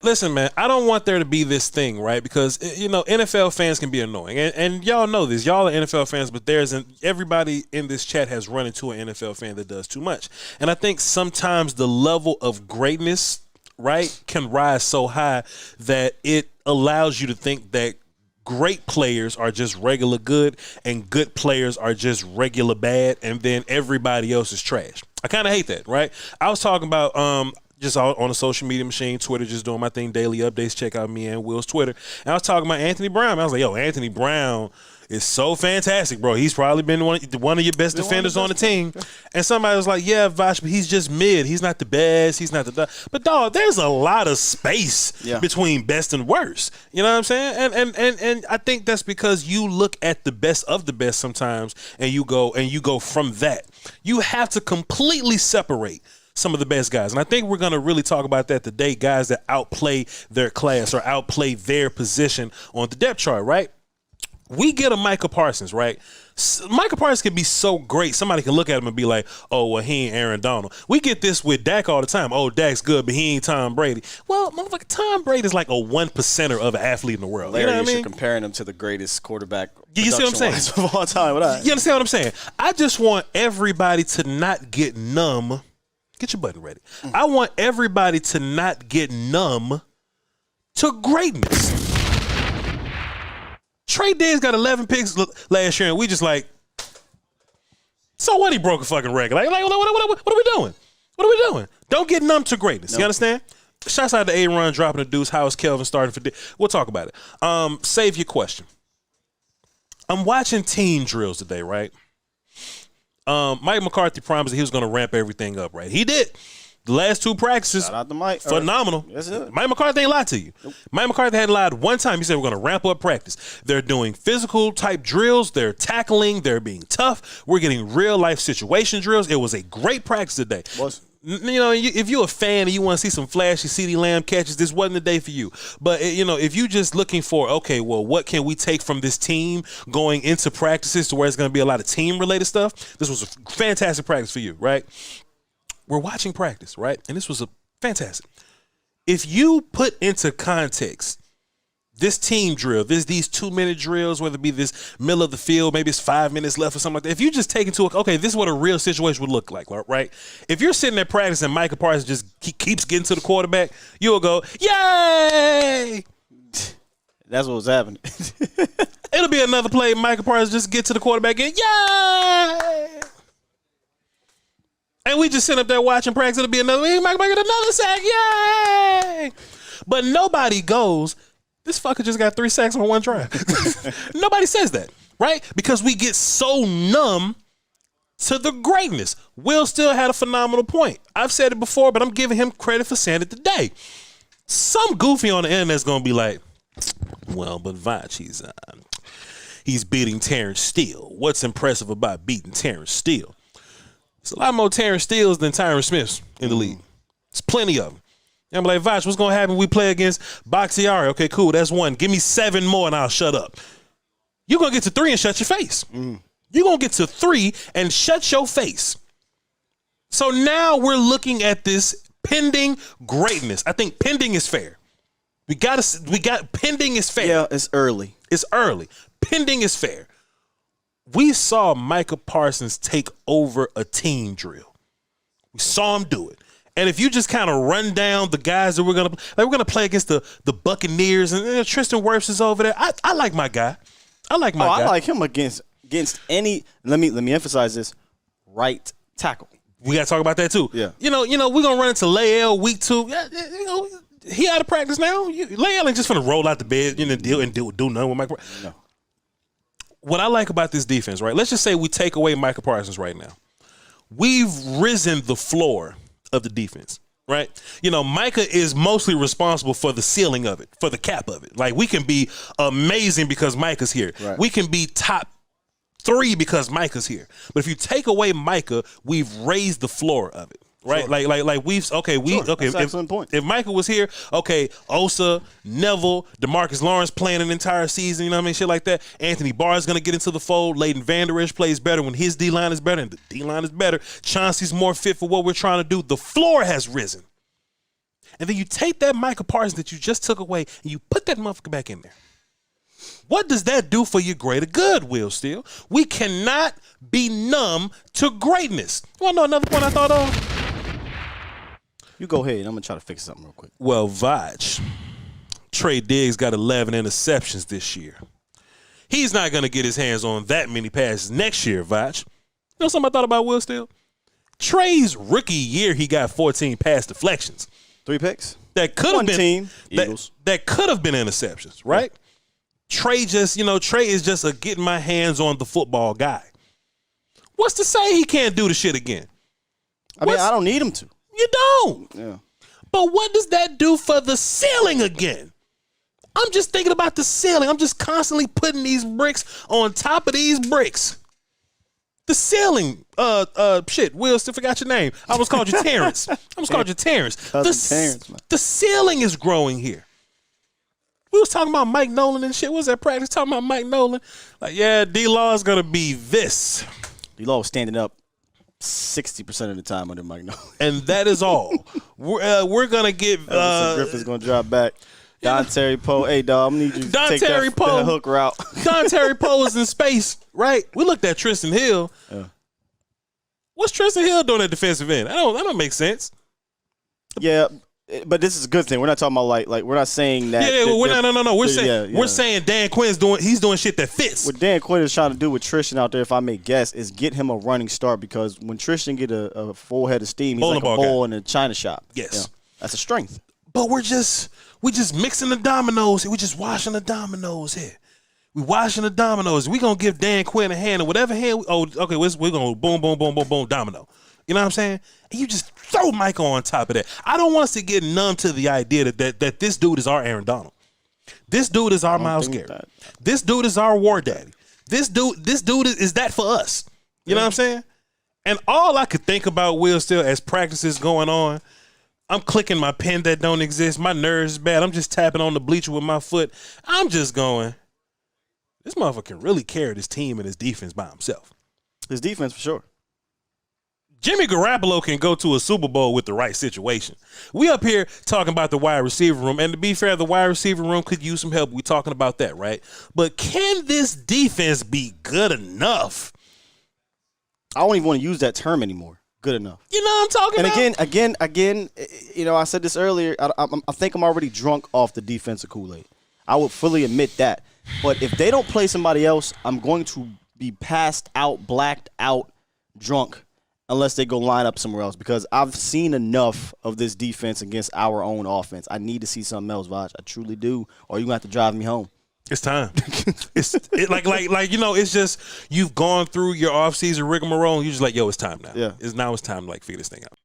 Listen, man, I don't want there to be this thing, right? Because, NFL fans can be annoying. And y'all know this. Y'all are NFL fans, but everybody in this chat has run into an NFL fan that does too much. And I think sometimes the level of greatness, right, can rise so high that it allows you to think that great players are just regular good and good players are just regular bad, and then everybody else is trash. I kind of hate that, right? I was talking about just on a social media machine, Twitter, just doing my thing, daily updates. Check out me and Will's Twitter. And I was talking about Anthony Brown. I was like, yo, Anthony Brown is so fantastic, bro. He's probably been one of your best defenders on the team. And somebody was like, yeah, Voch, but he's just mid. He's not the best. He's not the – but, dog, there's a lot of space between best and worst. You know what I'm saying? And I think that's because you look at the best of the best sometimes and you go from that. You have to completely separate some of the best guys. And I think we're going to really talk about that today, guys that outplay their class or outplay their position on the depth chart, right? We get a Micah Parsons, right? Micah Parsons can be so great. Somebody can look at him and be like, oh, well, he ain't Aaron Donald. We get this with Dak all the time. Oh, Dak's good, but he ain't Tom Brady. Well, motherfucker, Tom Brady is like a 1%er of an athlete in the world. Larry, you know what I mean? You're comparing him to the greatest quarterback you see what I'm saying? of all time. You understand what I'm saying? I just want everybody to not get numb. Get your button ready. I want everybody to not get numb to greatness. Trey Diggs got 11 picks last year, and we just like, so what? He broke a fucking record. Like what are we doing? What are we doing? Don't get numb to greatness. Nope. You understand? Shouts out to A-Run dropping the deuce. How is Kelvin starting for We'll talk about it. Save your question. I'm watching team drills today, right? Mike McCarthy promised that he was going to ramp everything up, right? He did. The last two practices, shout out to Mike. phenomenal. Yes, Mike McCarthy ain't lied to you. Nope. Mike McCarthy hadn't lied one time. He said we're going to ramp up practice. They're doing physical type drills. They're tackling. They're being tough. We're getting real life situation drills. It was a great practice today. If you're a fan and you want to see some flashy CeeDee Lamb catches, this wasn't the day for you. But, if you're just looking for, okay, well, what can we take from this team going into practices to where it's going to be a lot of team-related stuff, this was a fantastic practice for you, right? We're watching practice, right? And this was a fantastic. If you put into context this team drill, these 2-minute drills, whether it be this middle of the field, maybe it's 5 minutes left or something like that. If you just take into okay, this is what a real situation would look like, right? If you're sitting there practicing, Micah Parsons just keeps getting to the quarterback, you'll go, yay! That's what was happening. It'll be another play. Micah Parsons just get to the quarterback and yay! And we just sit up there watching practice. It'll be another. We might get another sack. Yay! But nobody goes, this fucker just got 3 sacks on one drive. Nobody says that, right? Because we get so numb to the greatness. Will still had a phenomenal point. I've said it before, but I'm giving him credit for saying it today. Some goofy on the internet's going to be like, well, but Voch, he's beating Terrence Steele. What's impressive about beating Terrence Steele? There's a lot more Terrence Steeles than Tyron Smiths in the league. There's plenty of them. And I'm like, Voch, what's going to happen when we play against Bakhtiari? Okay, cool, that's 1. Give me 7 more and I'll shut up. You're going to get to 3 and shut your face. You're going to get to 3 and shut your face. So now we're looking at this pending greatness. I think pending is fair. We got pending is fair. Yeah, it's early. It's early. Pending is fair. We saw Micah Parsons take over a team drill. We saw him do it. And if you just kind of run down the guys that we're gonna play against the Buccaneers, and Tristan Wirfs is over there. I like my guy. I like him against any. Let me emphasize this: right tackle. We gotta talk about that too. Yeah. We're gonna run into Lael week 2. He out of practice now. Lael ain't just gonna roll out the bed, deal and do nothing with Micah. No. What I like about this defense, right? Let's just say we take away Micah Parsons right now. We've risen the floor of the defense, right? Micah is mostly responsible for the ceiling of it, for the cap of it. Like, we can be amazing because Micah's here. Right. We can be top 3 because Micah's here. But if you take away Micah, we've raised the floor of it. Right, sure. like we've okay. That's an excellent point. If Michael was here, okay, Osa, Neville, DeMarcus Lawrence playing an entire season, shit like that. Anthony Barr is gonna get into the fold. Leighton Vander Esch plays better when his D line is better, and the D line is better. Chauncey's more fit for what we're trying to do. The floor has risen. and then you take that Micah Parsons that you just took away and you put that motherfucker back in there. What does that do for your greater good, Will Steele? We cannot be numb to greatness. You want to know another point I thought of? You go ahead. I'm going to try to fix something real quick. Well, Voch, Trey Diggs got 11 interceptions this year. He's not going to get his hands on that many passes next year, Voch. You know something I thought about Will Steele? Trey's rookie year, he got 14 pass deflections. 3 picks. That could have been team, Eagles. That could have been interceptions, right? Yeah. Trey Trey is just a getting my hands on the football guy. What's to say he can't do the shit again? I mean, I don't need him to. You don't. Yeah. But what does that do for the ceiling again? I'm just thinking about the ceiling. I'm just constantly putting these bricks on top of these bricks. The ceiling, shit, Will, still forgot your name. I almost called you Terrence. The ceiling is growing here. We was talking about Mike Nolan and shit. What was that practice? Talking about Mike Nolan. Like, yeah, D-Law is going to be this. D-Law was standing up 60% of the time under Mike Nolan. And that is all. We're going to get... Griffin's going to drop back. Don Terry Poe, hey, dog, I'm need you to take that hook route. Don Terry Poe is in space, right? We looked at Tristan Hill. Yeah. What's Tristan Hill doing at defensive end? That don't make sense. Yeah, but this is a good thing. We're not talking about like we're not saying that. Yeah, well, no. We're saying Dan Quinn's doing shit that fits. What Dan Quinn is trying to do with Tristan out there, if I may guess, is get him a running start, because when Tristan get a full head of steam, he's like a bull in a china shop. Yes. Yeah, that's a strength. But we just mixing the dominoes here. We just washing the dominoes here. We washing the dominoes. We gonna give Dan Quinn a hand, and whatever hand. We're gonna boom, boom, boom, boom, boom, domino. You know what I'm saying? And you just throw Micah on top of that. I don't want us to get numb to the idea that this dude is our Aaron Donald. This dude is our Myles Garrett. This dude is our War Daddy. This dude is that for us. You know what I'm saying? And all I could think about, Will, still as practice is going on, I'm clicking my pen that don't exist. My nerves is bad. I'm just tapping on the bleacher with my foot. I'm just going, this motherfucker can really carry this team and his defense by himself. His defense for sure. Jimmy Garoppolo can go to a Super Bowl with the right situation. We up here talking about the wide receiver room, and to be fair, the wide receiver room could use some help. We're talking about that, right? But can this defense be good enough? I don't even want to use that term anymore. Good enough. You know what I'm talking about? And again, you know, I said this earlier. I think I'm already drunk off the defensive Kool-Aid. I would fully admit that. But if they don't play somebody else, I'm going to be passed out, blacked out, drunk, unless they go line up somewhere else, because I've seen enough of this defense against our own offense. I need to see something else, Voch. I truly do, or you're going to have to drive me home. It's time. Like you know, it's just you've gone through your offseason rigmarole and you're just like, yo, it's time now. Yeah. It's time to like figure this thing out.